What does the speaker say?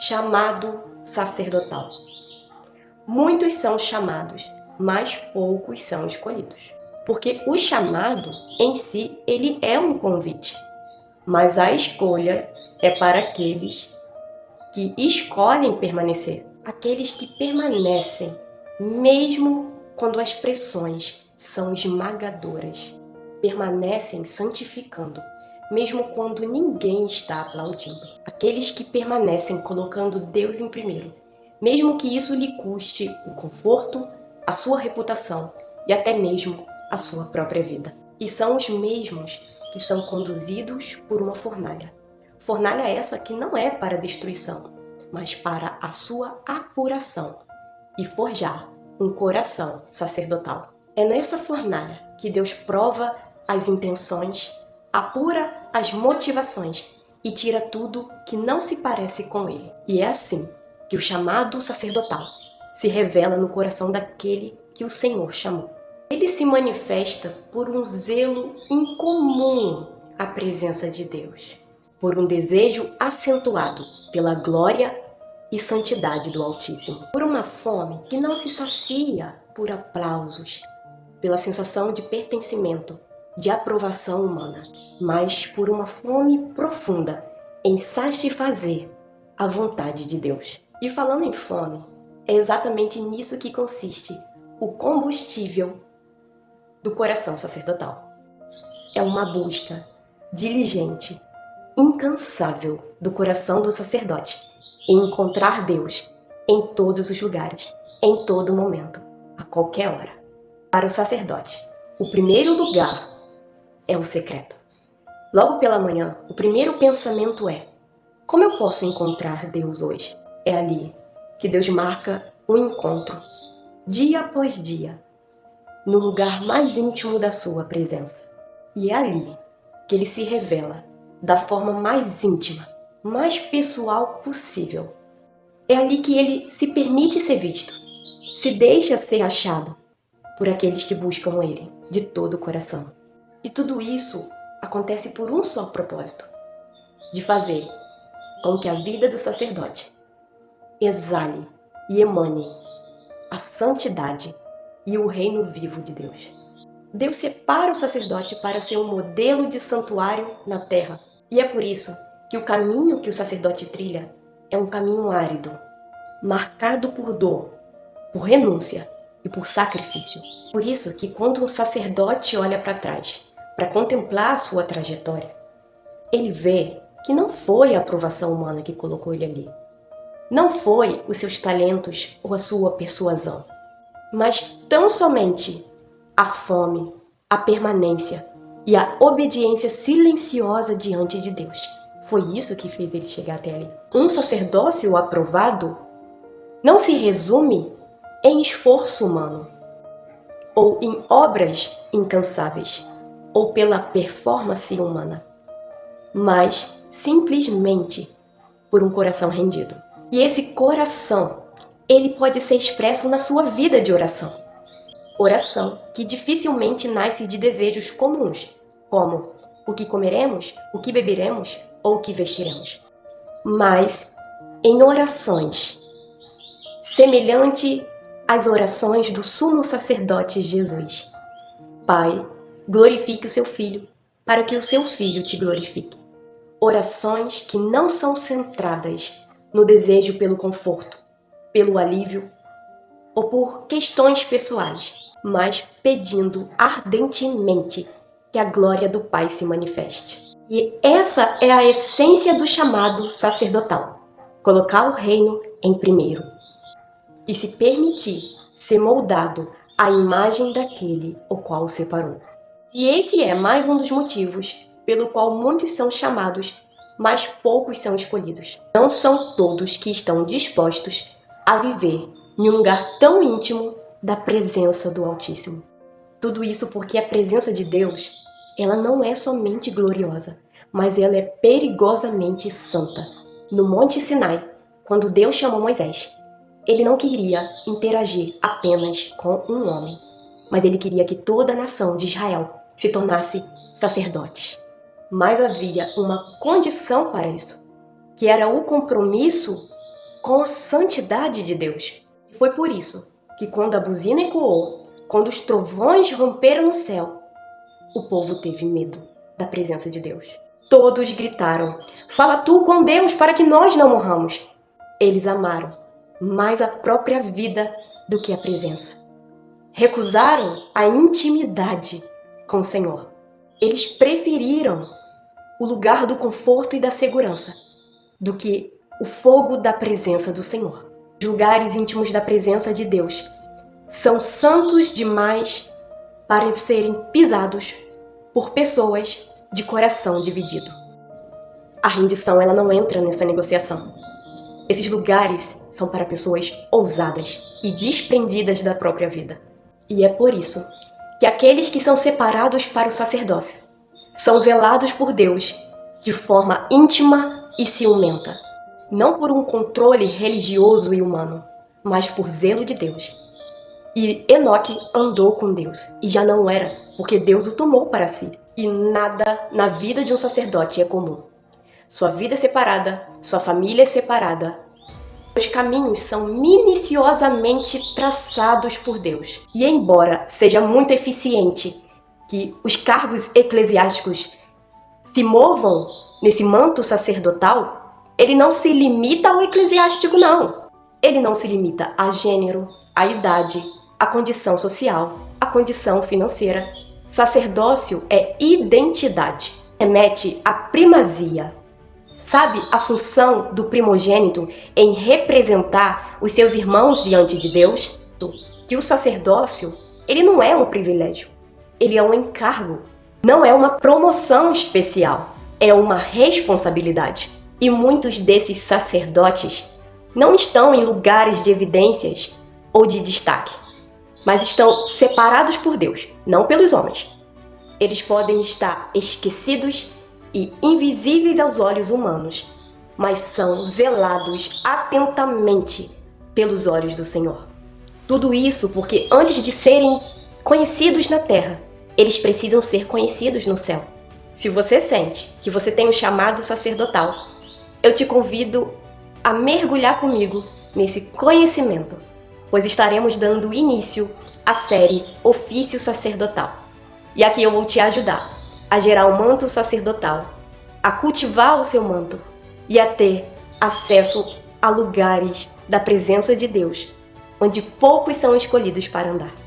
Chamado sacerdotal. Muitos são chamados, mas poucos são escolhidos. Porque o chamado em si, ele é um convite, mas a escolha é para aqueles que escolhem permanecer, aqueles que permanecem mesmo quando as pressões são esmagadoras, permanecem santificando, mesmo quando ninguém está aplaudindo, aqueles que permanecem colocando Deus em primeiro, mesmo que isso lhe custe o conforto, a sua reputação e até mesmo a sua própria vida. E são os mesmos que são conduzidos por uma fornalha. Fornalha essa que não é para destruição, mas para a sua apuração e forjar um coração sacerdotal. É nessa fornalha que Deus prova as intenções, apura as motivações e tira tudo que não se parece com Ele. E é assim que o chamado sacerdotal se revela no coração daquele que o Senhor chamou. Ele se manifesta por um zelo incomum à presença de Deus, por um desejo acentuado pela glória e santidade do Altíssimo, por uma fome que não se sacia por aplausos, pela sensação de pertencimento, de aprovação humana, mas por uma fome profunda em satisfazer a vontade de Deus. E falando em fome, é exatamente nisso que consiste o combustível do coração sacerdotal. É uma busca diligente, incansável do coração do sacerdote em encontrar Deus em todos os lugares, em todo momento, a qualquer hora. Para o sacerdote, o primeiro lugar é o secreto. Logo pela manhã, o primeiro pensamento é: como eu posso encontrar Deus hoje? É ali que Deus marca o encontro, dia após dia, no lugar mais íntimo da sua presença. E é ali que Ele se revela da forma mais íntima, mais pessoal possível. É ali que Ele se permite ser visto, se deixa ser achado por aqueles que buscam Ele de todo o coração. E tudo isso acontece por um só propósito: de fazer com que a vida do sacerdote exale e emane a santidade e o reino vivo de Deus. Deus separa o sacerdote para ser um modelo de santuário na terra. E é por isso que o caminho que o sacerdote trilha é um caminho árido, marcado por dor, por renúncia e por sacrifício. Por isso que quando um sacerdote olha para trás, para contemplar a sua trajetória, ele vê que não foi a aprovação humana que colocou ele ali. Não foi os seus talentos ou a sua persuasão, mas tão somente a fome, a permanência e a obediência silenciosa diante de Deus. Foi isso que fez ele chegar até ali. Um sacerdócio aprovado não se resume em esforço humano, ou em obras incansáveis, ou pela performance humana, mas simplesmente por um coração rendido. E esse coração, ele pode ser expresso na sua vida de oração. Oração que dificilmente nasce de desejos comuns, como o que comeremos, o que beberemos ou o que vestiremos. Mas em orações semelhante às orações do sumo sacerdote Jesus: Pai, glorifique o seu Filho, para que o seu Filho te glorifique. Orações que não são centradas no desejo pelo conforto, pelo alívio ou por questões pessoais, mas pedindo ardentemente que a glória do Pai se manifeste. E essa é a essência do chamado sacerdotal: colocar o reino em primeiro e se permitir ser moldado à imagem daquele o qual o separou. E esse é mais um dos motivos pelo qual muitos são chamados, mas poucos são escolhidos. Não são todos que estão dispostos a viver em um lugar tão íntimo da presença do Altíssimo. Tudo isso porque a presença de Deus, ela não é somente gloriosa, mas ela é perigosamente santa. No Monte Sinai, quando Deus chamou Moisés, ele não queria interagir apenas com um homem, mas ele queria que toda a nação de Israel se tornasse sacerdote. Mas havia uma condição para isso, que era o compromisso com a santidade de Deus. E foi por isso que quando a buzina ecoou, quando os trovões romperam no céu, o povo teve medo da presença de Deus. Todos gritaram: "Fala tu com Deus para que nós não morramos." Eles amaram mais a própria vida do que a presença. Recusaram a intimidade com o Senhor. Eles preferiram o lugar do conforto e da segurança do que o fogo da presença do Senhor. Os lugares íntimos da presença de Deus são santos demais para serem pisados por pessoas de coração dividido. A rendição, ela não entra nessa negociação. Esses lugares são para pessoas ousadas e desprendidas da própria vida. E é por isso que aqueles que são separados para o sacerdócio são zelados por Deus de forma íntima e ciumenta. Não por um controle religioso e humano, mas por zelo de Deus. E Enoque andou com Deus, e já não era, porque Deus o tomou para si. E nada na vida de um sacerdote é comum. Sua vida é separada, sua família é separada. Os caminhos são minuciosamente traçados por Deus. E embora seja muito eficiente que os cargos eclesiásticos se movam nesse manto sacerdotal, ele não se limita ao eclesiástico, não. Ele não se limita a gênero, a idade, a condição social, a condição financeira. Sacerdócio é identidade, remete à primazia. Sabe a função do primogênito em representar os seus irmãos diante de Deus? Que o sacerdócio, ele não é um privilégio, ele é um encargo. Não é uma promoção especial, é uma responsabilidade. E muitos desses sacerdotes não estão em lugares de evidências ou de destaque, mas estão separados por Deus, não pelos homens. Eles podem estar esquecidos e invisíveis aos olhos humanos, mas são zelados atentamente pelos olhos do Senhor. Tudo isso porque antes de serem conhecidos na terra, eles precisam ser conhecidos no céu. Se você sente que você tem um chamado sacerdotal, eu te convido a mergulhar comigo nesse conhecimento, pois estaremos dando início à série Ofício Sacerdotal. E aqui eu vou te ajudar a gerar um manto sacerdotal, a cultivar o seu manto e a ter acesso a lugares da presença de Deus, onde poucos são escolhidos para andar.